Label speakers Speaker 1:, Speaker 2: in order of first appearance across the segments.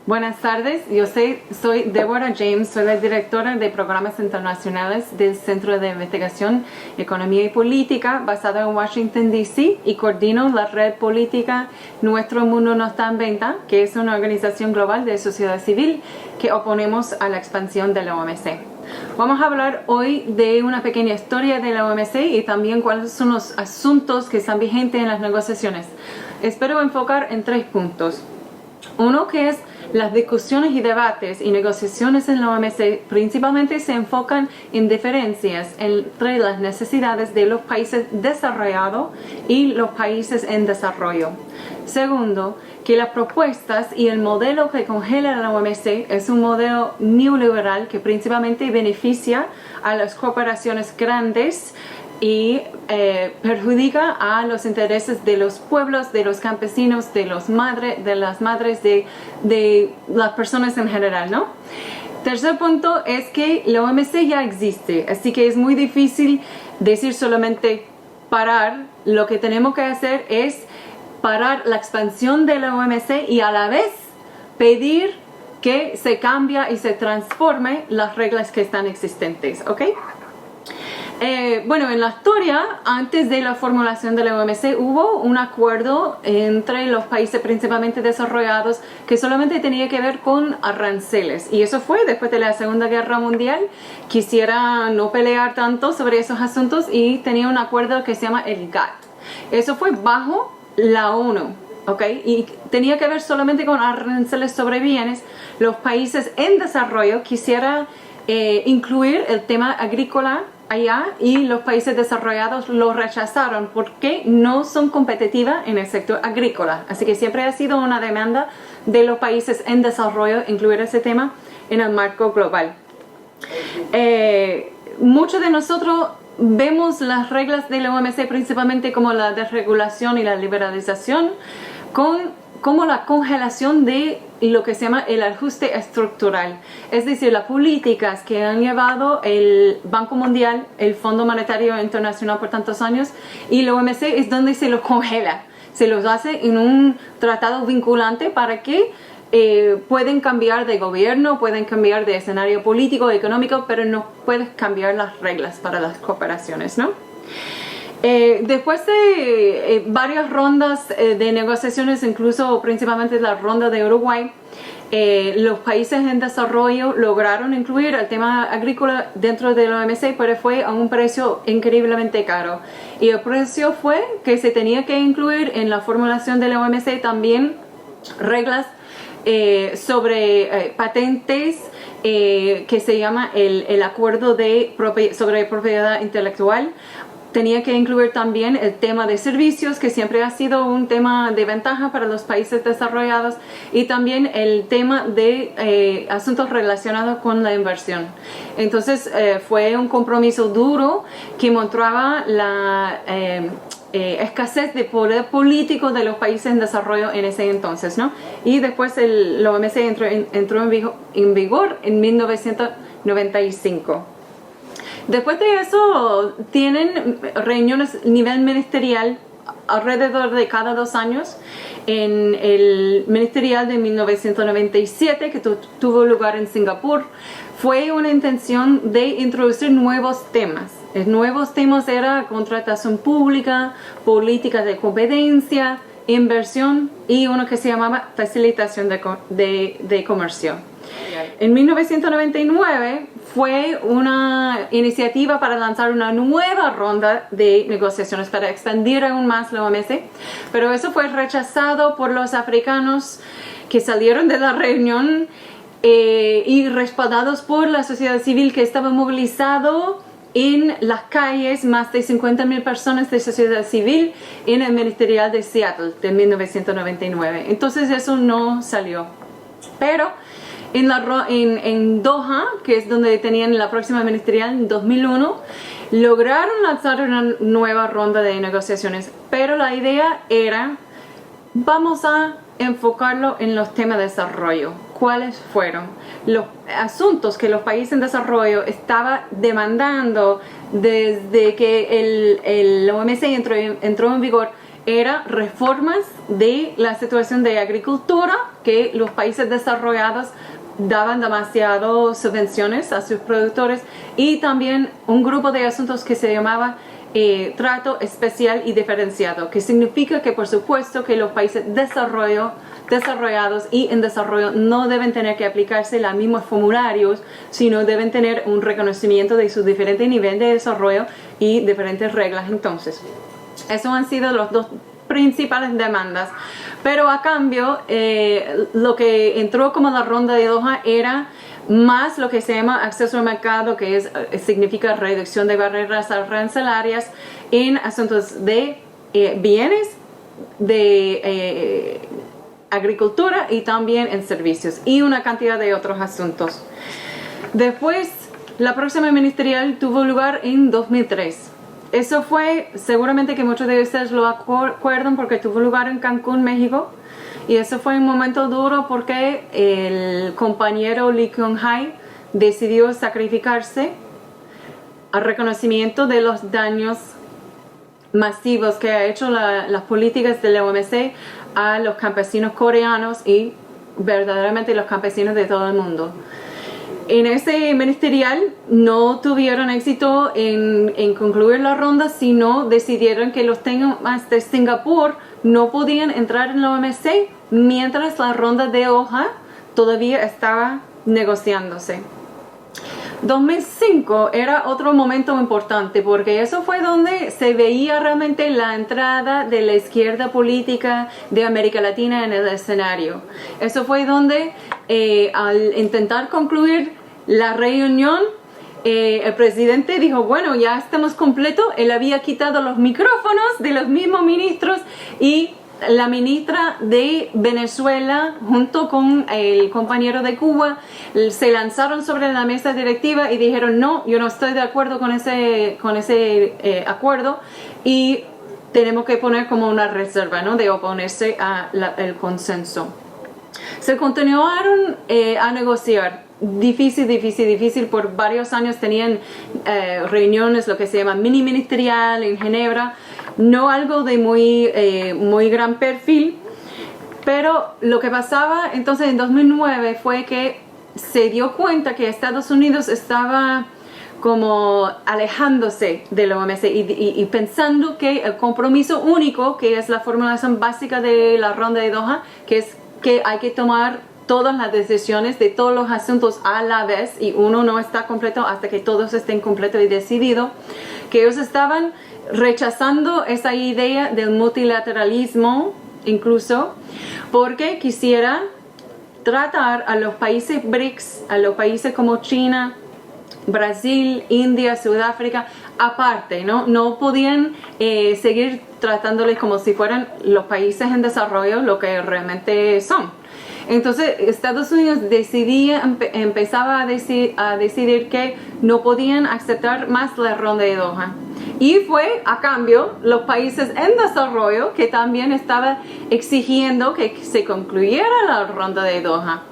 Speaker 1: Buenas tardes, yo soy Deborah James, soy la directora de programas internacionales del Centro de Investigación, Economía y Política basado en Washington, D.C. y coordino la red política Nuestro Mundo No Está en Venta, que es una organización global de sociedad civil que oponemos a la expansión de la OMC. Vamos a hablar hoy de una pequeña historia de la OMC y también cuáles son los asuntos que están vigentes en las negociaciones. Espero enfocar en 3 puntos. Uno que es las discusiones y debates y negociaciones en la OMC principalmente se enfocan en diferencias entre las necesidades de los países desarrollados y los países en desarrollo. Segundo, que las propuestas y el modelo que congela la OMC es un modelo neoliberal que principalmente beneficia a las corporaciones grandes y perjudica a los intereses de los pueblos, de los campesinos, de las madres, de las personas en general, ¿no? Tercer punto es que la OMC ya existe, así que es muy difícil decir solamente parar. Lo que tenemos que hacer es parar la expansión de la OMC y a la vez pedir que se cambie y se transforme las reglas que están existentes, ¿ok? Bueno, en la historia, antes de la formulación de la OMC, hubo un acuerdo entre los países principalmente desarrollados que solamente tenía que ver con aranceles. Y eso fue después de la Segunda Guerra Mundial. Quisiera no pelear tanto sobre esos asuntos y tenía un acuerdo que se llama el GATT. Eso fue bajo la ONU. Okay. Y tenía que ver solamente con aranceles sobre bienes. Los países en desarrollo quisieran incluir el tema agrícola allá y los países desarrollados lo rechazaron porque no son competitivas en el sector agrícola. Así que siempre ha sido una demanda de los países en desarrollo incluir ese tema en el marco global. Muchos de nosotros vemos las reglas de la OMC principalmente como la desregulación y la liberalización como la congelación de lo que se llama el ajuste estructural. Es decir, las políticas que han llevado el Banco Mundial, el Fondo Monetario Internacional por tantos años, y la OMC es donde se los congela. Se los hace en un tratado vinculante para que pueden cambiar de gobierno, pueden cambiar de escenario político, económico, pero no puedes cambiar las reglas para las cooperaciones, ¿no? Después de varias rondas de negociaciones, incluso principalmente la ronda de Uruguay, los países en desarrollo lograron incluir el tema agrícola dentro de la OMC, pero fue a un precio increíblemente caro. Y el precio fue que se tenía que incluir en la formulación de la OMC también reglas sobre patentes, que se llama el acuerdo sobre propiedad intelectual. Tenía que incluir también el tema de servicios, que siempre ha sido un tema de ventaja para los países desarrollados, y también el tema de asuntos relacionados con la inversión. Entonces fue un compromiso duro que mostraba la escasez de poder político de los países en desarrollo en ese entonces, ¿no? Y después la OMC entró en vigor en 1995. Después de eso, tienen reuniones a nivel ministerial alrededor de cada 2 años. En el ministerial de 1997, que tuvo lugar en Singapur, fue una intención de introducir nuevos temas. Los nuevos temas eran contratación pública, políticas de competencia, inversión y uno que se llamaba facilitación de comercio. En 1999 fue una iniciativa para lanzar una nueva ronda de negociaciones para expandir aún más la OMC, pero eso fue rechazado por los africanos que salieron de la reunión y respaldados por la sociedad civil que estaba movilizado en las calles, más de 50,000 personas de sociedad civil en el ministerial de Seattle de 1999. Entonces eso no salió. Pero en Doha, que es donde tenían la próxima ministerial en 2001, lograron lanzar una nueva ronda de negociaciones. Pero la idea era, vamos a enfocarlo en los temas de desarrollo. ¿Cuáles fueron los asuntos que los países en desarrollo estaban demandando desde que el OMC entró en vigor era reformas de la situación de agricultura, que los países desarrollados daban demasiadas subvenciones a sus productores, y también un grupo de asuntos que se llamaba trato especial y diferenciado, que significa que por supuesto que los países desarrollados y en desarrollo no deben tener que aplicarse los mismos formularios, sino deben tener un reconocimiento de su diferente nivel de desarrollo y diferentes reglas. Entonces, esos han sido los dos principales demandas, pero a cambio lo que entró como la ronda de Doha era más lo que se llama acceso al mercado, que significa reducción de barreras arancelarias en asuntos de bienes, de agricultura y también en servicios, y una cantidad de otros asuntos. Después, la próxima ministerial tuvo lugar en 2003. Eso fue, seguramente que muchos de ustedes lo acuerdan, porque tuvo lugar en Cancún, México. Y eso fue un momento duro porque el compañero Lee Kyung-hae decidió sacrificarse al reconocimiento de los daños masivos que ha hecho las políticas de la OMC a los campesinos coreanos y verdaderamente los campesinos de todo el mundo. En ese ministerial no tuvieron éxito en concluir la ronda, sino decidieron que los temas de Singapur no podían entrar en la OMC mientras la ronda de Doha todavía estaba negociándose. 2005 era otro momento importante, porque eso fue donde se veía realmente la entrada de la izquierda política de América Latina en el escenario. Eso fue donde al intentar concluir la reunión, el presidente dijo, bueno, ya estamos completos. Él había quitado los micrófonos de los mismos ministros, y la ministra de Venezuela junto con el compañero de Cuba se lanzaron sobre la mesa directiva y dijeron, no, yo no estoy de acuerdo con ese acuerdo, y tenemos que poner como una reserva, ¿no?, de oponerse al consenso. Se continuaron a negociar. Difícil, por varios años tenían reuniones, lo que se llama mini ministerial en Ginebra, no algo de muy gran perfil, pero lo que pasaba entonces en 2009 fue que se dio cuenta que Estados Unidos estaba como alejándose de la OMC y pensando que el compromiso único, que es la formulación básica de la ronda de Doha, que es que hay que tomar todas las decisiones de todos los asuntos a la vez, y uno no está completo hasta que todos estén completos y decididos, que ellos estaban rechazando esa idea del multilateralismo, incluso porque quisieran tratar a los países BRICS, a los países como China, Brasil, India, Sudáfrica, aparte, ¿no? No podían seguir tratándoles como si fueran los países en desarrollo, lo que realmente son. Entonces Estados Unidos empezaba a decidir que no podían aceptar más la ronda de Doha. Y fue a cambio los países en desarrollo que también estaban exigiendo que se concluyera la ronda de Doha.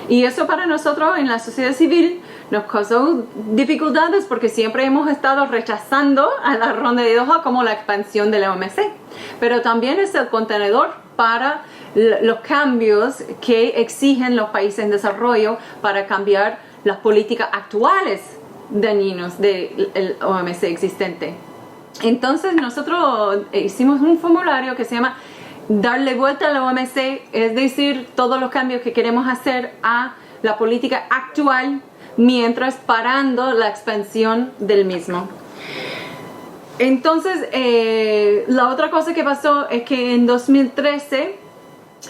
Speaker 1: Y eso para nosotros en la sociedad civil nos causó dificultades, porque siempre hemos estado rechazando a la ronda de Doha como la expansión de la OMC. Pero también es el contenedor para los cambios que exigen los países en desarrollo para cambiar las políticas actuales dañinas del OMC existente. Entonces nosotros hicimos un formulario que se llama darle vuelta a la OMC, es decir, todos los cambios que queremos hacer a la política actual mientras parando la expansión del mismo. Entonces, la otra cosa que pasó es que en 2013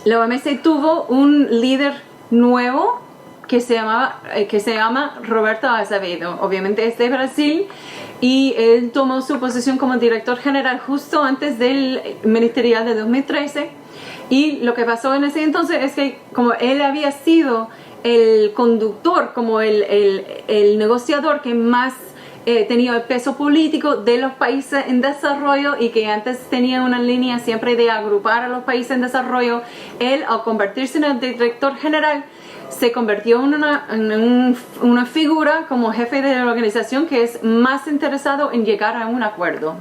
Speaker 1: la OMC tuvo un líder nuevo que se llama Roberto Azevedo. Obviamente es de Brasil, y él tomó su posición como director general justo antes del ministerial de 2013. Y lo que pasó en ese entonces es que, como él había sido el conductor, como el negociador que más tenía el peso político de los países en desarrollo, y que antes tenía una línea siempre de agrupar a los países en desarrollo, él, al convertirse en el director general, se convirtió en una figura como jefe de la organización que es más interesado en llegar a un acuerdo.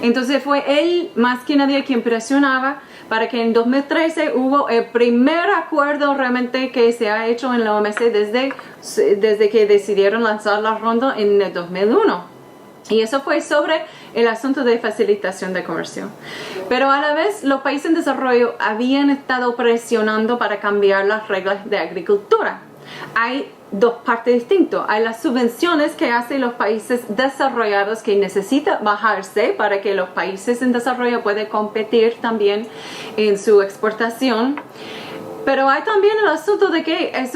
Speaker 1: Entonces fue él más que nadie quien presionaba para que en 2013 hubo el primer acuerdo realmente que se ha hecho en la OMC desde que decidieron lanzar la ronda en el 2001. Y eso fue sobre el asunto de facilitación de comercio. Pero a la vez los países en desarrollo habían estado presionando para cambiar las reglas de agricultura. Hay dos partes distintas. Hay las subvenciones que hacen los países desarrollados que necesitan bajarse para que los países en desarrollo puedan competir también en su exportación. Pero hay también el asunto de que es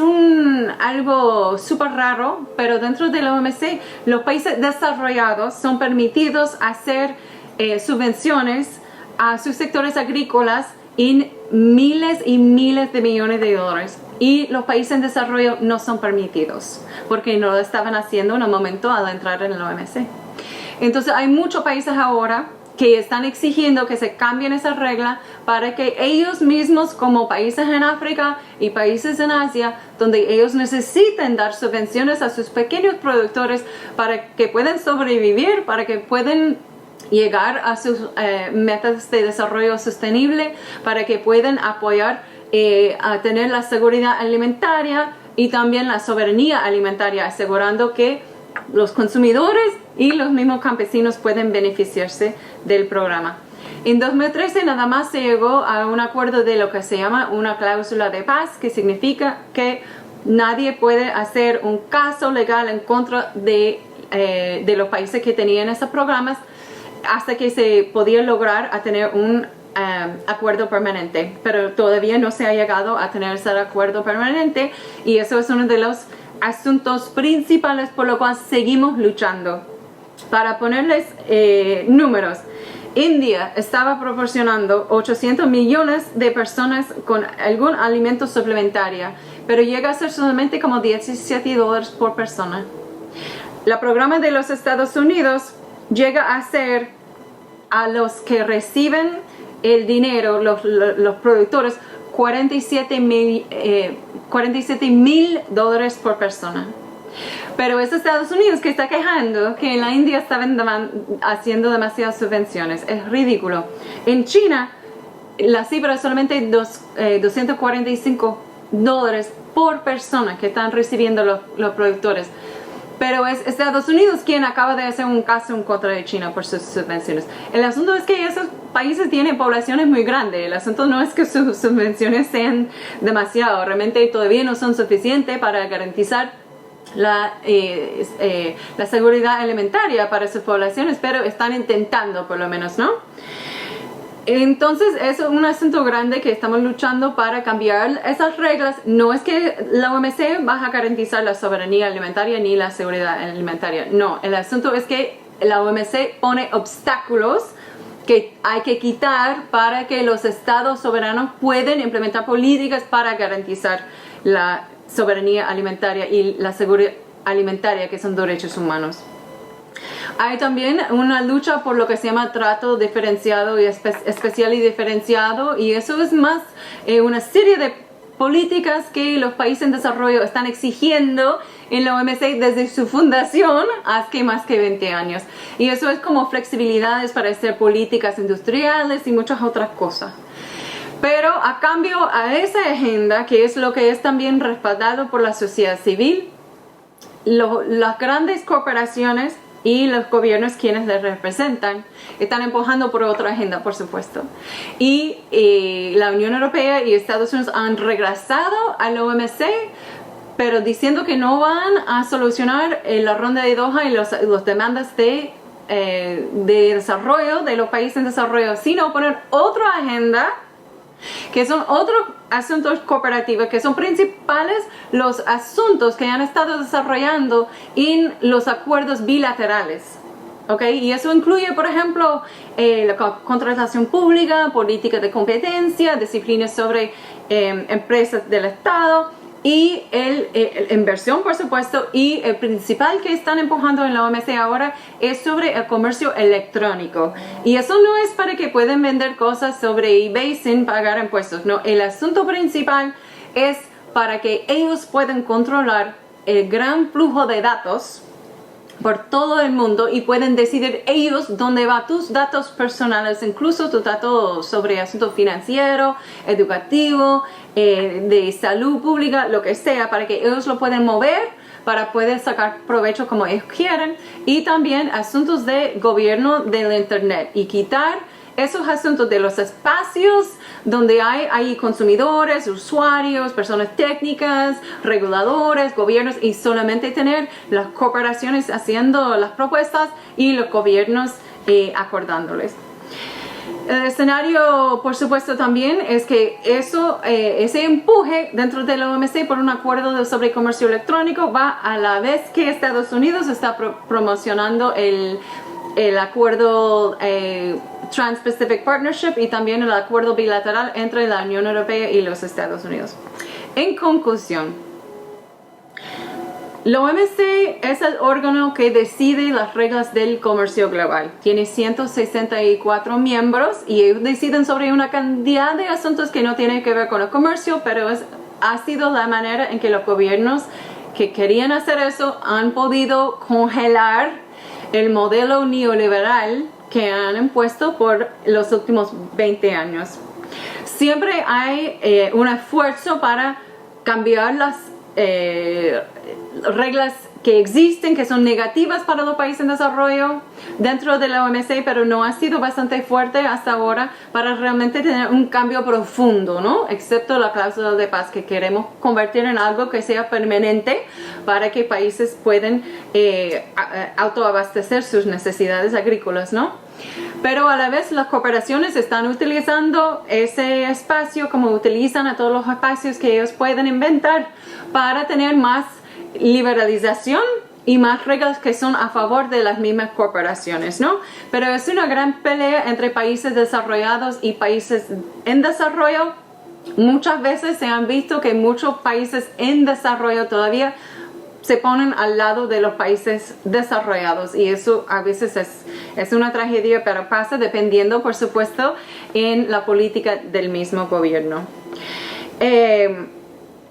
Speaker 1: algo súper raro, pero dentro de la OMC los países desarrollados son permitidos hacer subvenciones a sus sectores agrícolas en miles y miles de millones de dólares. Y los países en desarrollo no son permitidos porque no lo estaban haciendo en el momento al entrar en la OMC. Entonces hay muchos países ahora que están exigiendo que se cambien esa regla para que ellos mismos, como países en África y países en Asia, donde ellos necesiten dar subvenciones a sus pequeños productores para que puedan sobrevivir, para que puedan llegar a sus metas de desarrollo sostenible, para que puedan apoyar a tener la seguridad alimentaria y también la soberanía alimentaria, asegurando que los consumidores y los mismos campesinos pueden beneficiarse del programa. En 2013 nada más se llegó a un acuerdo de lo que se llama una cláusula de paz, que significa que nadie puede hacer un caso legal en contra de los países que tenían esos programas hasta que se podía lograr a tener un acuerdo permanente. Pero todavía no se ha llegado a tener ese acuerdo permanente y eso es uno de los asuntos principales por lo cual seguimos luchando. Para ponerles números, India estaba proporcionando 800 millones de personas con algún alimento suplementario, pero llega a ser solamente como $17 por persona. El programa de los Estados Unidos llega a ser a los que reciben el dinero, los productores, $47,000 por persona. Pero es Estados Unidos que está quejando que en la India estaban haciendo demasiadas subvenciones. Es ridículo. En China, la cifra es solamente $245 por persona que están recibiendo los productores. Pero es Estados Unidos quien acaba de hacer un caso en contra de China por sus subvenciones. El asunto es que esos países tienen poblaciones muy grandes. El asunto no es que sus subvenciones sean demasiado. Realmente todavía no son suficientes para garantizar la seguridad alimentaria para sus poblaciones, pero están intentando por lo menos, ¿no? Entonces es un asunto grande que estamos luchando para cambiar esas reglas. No es que la OMC va a garantizar la soberanía alimentaria ni la seguridad alimentaria. No, el asunto es que la OMC pone obstáculos que hay que quitar para que los estados soberanos puedan implementar políticas para garantizar la soberanía alimentaria y la seguridad alimentaria, que son derechos humanos. Hay también una lucha por lo que se llama trato diferenciado y especial y diferenciado, y eso es más una serie de políticas que los países en desarrollo están exigiendo en la OMC desde su fundación hace más que 20 años. Y eso es como flexibilidades para hacer políticas industriales y muchas otras cosas. Pero a cambio a esa agenda, que es lo que es también respaldado por la sociedad civil, las grandes corporaciones y los gobiernos quienes les representan están empujando por otra agenda, por supuesto. Y la Unión Europea y Estados Unidos han regresado a la OMC, pero diciendo que no van a solucionar la ronda de Doha y las demandas de desarrollo de los países en desarrollo, sino poner otra agenda, que son otros asuntos cooperativos, que son principales los asuntos que han estado desarrollando en los acuerdos bilaterales. ¿Okay? Y eso incluye, por ejemplo, la contratación pública, política de competencia, disciplinas sobre empresas del Estado y inversión, por supuesto. Y el principal que están empujando en la OMC ahora es sobre el comercio electrónico. Y eso no es para que puedan vender cosas sobre eBay sin pagar impuestos. No, el asunto principal es para que ellos puedan controlar el gran flujo de datos por todo el mundo y pueden decidir ellos dónde van tus datos personales, incluso tus datos sobre asuntos financieros, educativos, de salud pública, lo que sea, para que ellos lo puedan mover para poder sacar provecho como ellos quieren, y también asuntos de gobierno del internet y quitar esos asuntos de los espacios donde hay consumidores, usuarios, personas técnicas, reguladores, gobiernos, y solamente tener las corporaciones haciendo las propuestas y los gobiernos acordándoles. El escenario, por supuesto, también es que ese empuje dentro de la OMC por un acuerdo sobre comercio electrónico va a la vez que Estados Unidos está promocionando el acuerdo Trans-Pacific Partnership y también el acuerdo bilateral entre la Unión Europea y los Estados Unidos. En conclusión, la OMC es el órgano que decide las reglas del comercio global. Tiene 164 miembros y ellos deciden sobre una cantidad de asuntos que no tienen que ver con el comercio, pero ha sido la manera en que los gobiernos que querían hacer eso han podido congelar el modelo neoliberal que han impuesto por los últimos 20 años. Siempre hay un esfuerzo para cambiar las reglas que existen, que son negativas para los países en desarrollo dentro de la OMC, pero no ha sido bastante fuerte hasta ahora para realmente tener un cambio profundo, ¿no? Excepto la cláusula de paz, que queremos convertir en algo que sea permanente para que países puedan autoabastecer sus necesidades agrícolas, ¿no? Pero a la vez las corporaciones están utilizando ese espacio como utilizan a todos los espacios que ellos pueden inventar para tener más liberalización y más reglas que son a favor de las mismas corporaciones, ¿no? Pero es una gran pelea entre países desarrollados y países en desarrollo. Muchas veces se han visto que muchos países en desarrollo todavía se ponen al lado de los países desarrollados, y eso a veces es una tragedia, pero pasa dependiendo, por supuesto, en la política del mismo gobierno.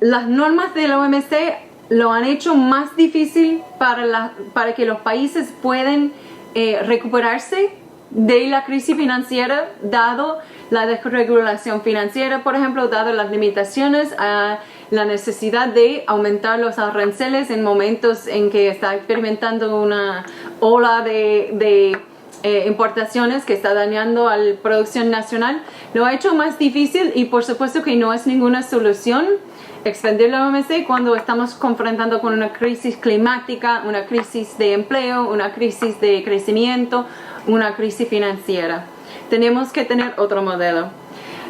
Speaker 1: Las normas de la OMC lo han hecho más difícil para que los países puedan recuperarse de la crisis financiera, dado la desregulación financiera, por ejemplo, dado las limitaciones a la necesidad de aumentar los aranceles en momentos en que está experimentando una ola de importaciones que está dañando a la producción nacional. Lo ha hecho más difícil, y por supuesto que no es ninguna solución expandir la OMC cuando estamos confrontando con una crisis climática, una crisis de empleo, una crisis de crecimiento, una crisis financiera. Tenemos que tener otro modelo.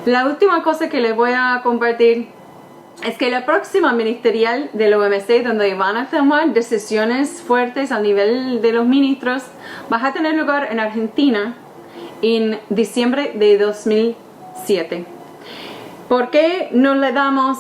Speaker 1: La última cosa que les voy a compartir es que la próxima ministerial de la OMC, donde van a tomar decisiones fuertes a nivel de los ministros, va a tener lugar en Argentina en diciembre de 2007. ¿Por qué no le damos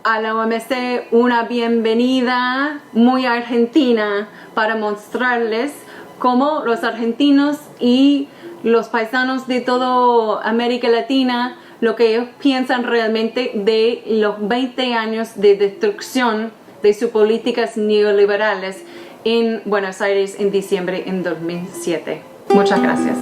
Speaker 1: a la OMC una bienvenida muy argentina para mostrarles cómo los argentinos y los paisanos de toda América Latina, lo que ellos piensan realmente de los 20 años de destrucción de sus políticas neoliberales en Buenos Aires en diciembre de 2007? Muchas gracias.